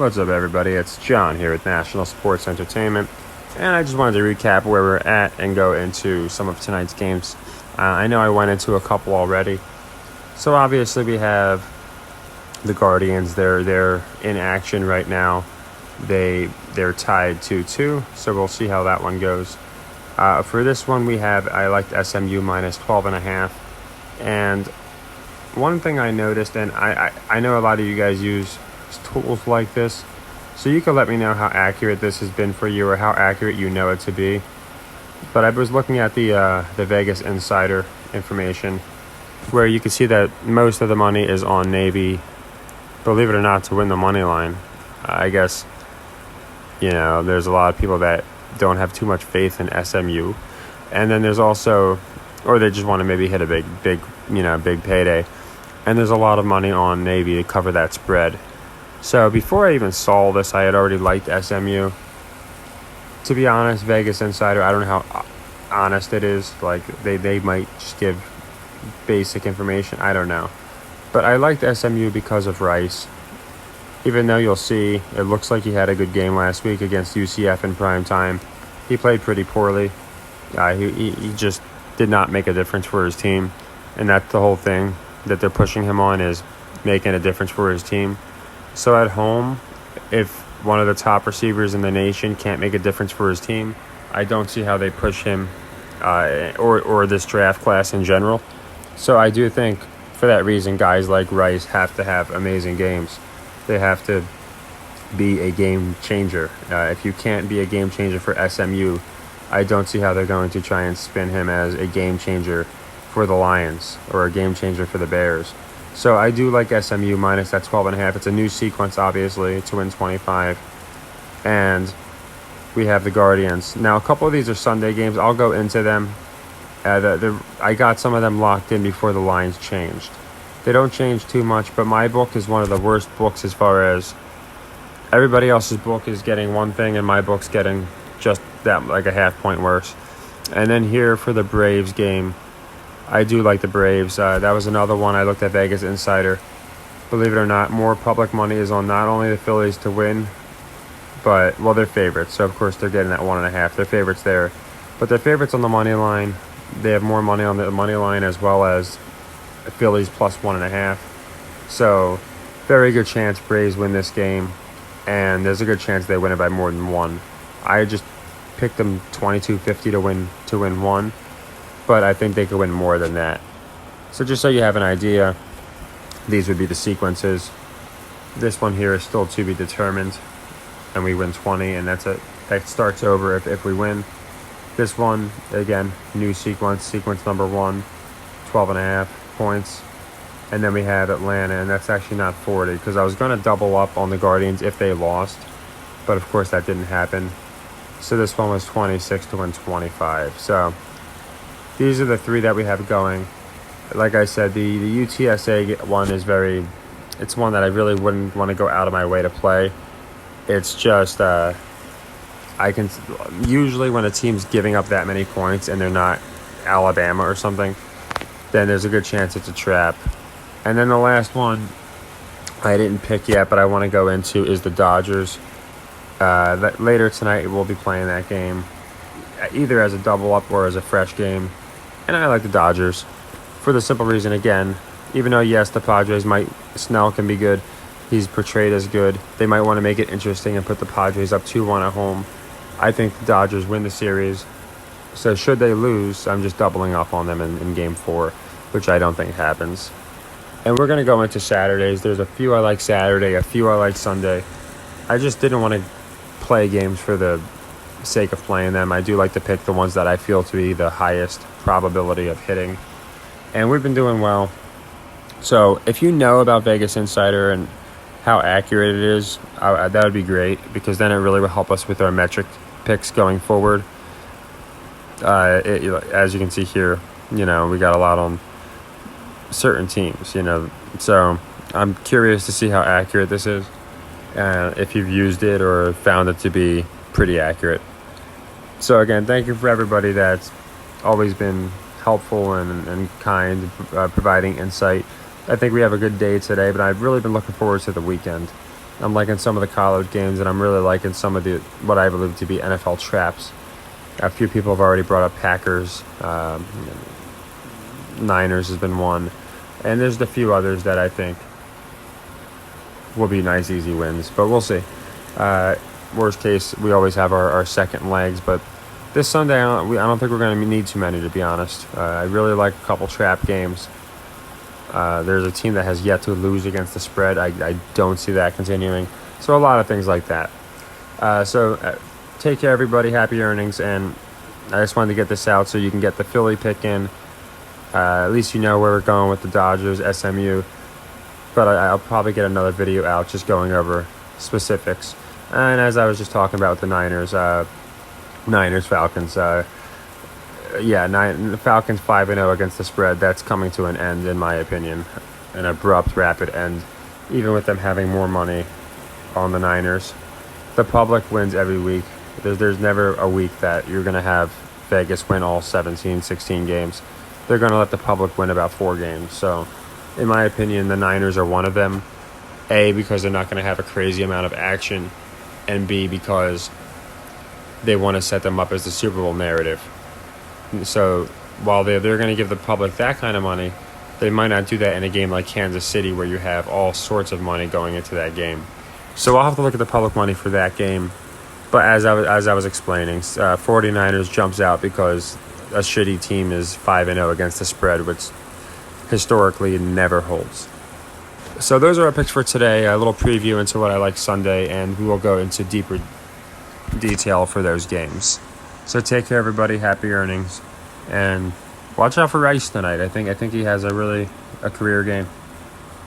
What's up, everybody? It's John here at National Sports Entertainment, and I just wanted to recap where we're at and go into some of tonight's games. I know I went into a couple already. So obviously we have the Guardians. They're in action right now. They're tied 2-2, so we'll see how that one goes. For this one, I liked SMU minus 12.5, and one thing I noticed, and I know a lot of you guys use tools like this, so you can let me know how accurate this has been for you or how accurate you know it to be. But I was looking at the Vegas Insider information, where you can see that most of the money is on Navy, believe it or not, to win the money line. I guess, there's a lot of people that don't have too much faith in SMU, and then there's also, or they just want to maybe hit a big payday, and there's a lot of money on Navy to cover that spread. So before I even saw this, I had already liked SMU. To be honest, Vegas Insider, I don't know how honest it is. Like, they might just give basic information. I don't know. But I liked SMU because of Rice. Even though you'll see, it looks like he had a good game last week against UCF in prime time. He played pretty poorly. He just did not make a difference for his team. And that's the whole thing that they're pushing him on, is making a difference for his team. So at home, if one of the top receivers in the nation can't make a difference for his team, I don't see how they push him or this draft class in general. So I do think, for that reason, guys like Rice have to have amazing games. They have to be a game changer. If you can't be a game changer for SMU, I don't see how they're going to try and spin him as a game changer for the Lions or a game changer for the Bears. So I do like SMU minus that 12.5. It's a new sequence, obviously, to win 25. And we have the Guardians. Now, a couple of these are Sunday games. I'll go into them. I got some of them locked in before the lines changed. They don't change too much, but my book is one of the worst books as far as everybody else's book is getting one thing, and my book's getting just that, like a half point worse. And then here for the Braves game, I do like the Braves. That was another one. I looked at Vegas Insider. Believe it or not, more public money is on not only the Phillies to win, but, well, they're favorites. So, of course, they're getting that 1.5. They're favorites there. But they're favorites on the money line. They have more money on the money line as well as the Phillies plus 1.5. So, very good chance Braves win this game. And there's a good chance they win it by more than one. I just picked them 22-50 to win one. But I think they could win more than that. So just so you have an idea, these would be the sequences. This one here is still to be determined, and we win 20, and that's it. That starts over if we win. This one, again, new sequence number 1, 12.5 points. And then we have Atlanta, and that's actually not 40, because I was going to double up on the Guardians if they lost, but of course that didn't happen. So this one was 26 to win 25. So these are the three that we have going. Like I said, the UTSA one is it's one that I really wouldn't want to go out of my way to play. It's just, usually when a team's giving up that many points and they're not Alabama or something, then there's a good chance it's a trap. And then the last one I didn't pick yet, but I want to go into is the Dodgers. Later tonight we'll be playing that game, either as a double up or as a fresh game. And I like the Dodgers for the simple reason, again, even though, yes, the Padres Snell can be good. He's portrayed as good. They might want to make it interesting and put the Padres up 2-1 at home. I think the Dodgers win the series. So should they lose, I'm just doubling up on them in Game 4, which I don't think happens. And we're going to go into Saturdays. There's a few I like Saturday, a few I like Sunday. I just didn't want to play games for the sake of playing them. I do like to pick the ones that I feel to be the highest probability of hitting. And we've been doing well. So if you know about Vegas Insider and how accurate it is, that would be great, because then it really will help us with our metric picks going forward. As you can see here, we got a lot on certain teams, So I'm curious to see how accurate this is, if you've used it or found it to be pretty accurate. So again, thank you for everybody that's always been helpful and kind, providing insight. I think we have a good day today, but I've really been looking forward to the weekend. I'm liking some of the college games, and I'm really liking some of the what I believe to be NFL traps. A few people have already brought up Packers. Niners has been one. And there's a few others that I think will be nice, easy wins. But we'll see. Worst case, we always have our second legs. But this Sunday, I don't think we're going to need too many, to be honest. I really like a couple trap games. There's a team that has yet to lose against the spread. I don't see that continuing. So a lot of things like that. Take care, everybody. Happy earnings. And I just wanted to get this out so you can get the Philly pick in. At least you know where we're going with the Dodgers, SMU. But I'll probably get another video out just going over specifics. And as I was just talking about with the Niners, Falcons. The Falcons 5-0 against the spread. That's coming to an end, in my opinion. An abrupt, rapid end. Even with them having more money on the Niners. The public wins every week. There's never a week that you're going to have Vegas win all 17, 16 games. They're going to let the public win about 4 games. So, in my opinion, the Niners are one of them. A, because they're not going to have a crazy amount of action. And B, because they want to set them up as the Super Bowl narrative. So, while they're going to give the public that kind of money, they might not do that in a game like Kansas City where you have all sorts of money going into that game. So, I'll have to look at the public money for that game. But as I was explaining, 49ers jumps out because a shitty team is 5-0 against the spread, which historically never holds. So those are our picks for today. A little preview into what I like Sunday, and we will go into deeper detail for those games. So take care, everybody. Happy earnings, and watch out for Rice tonight. I think he has a career game.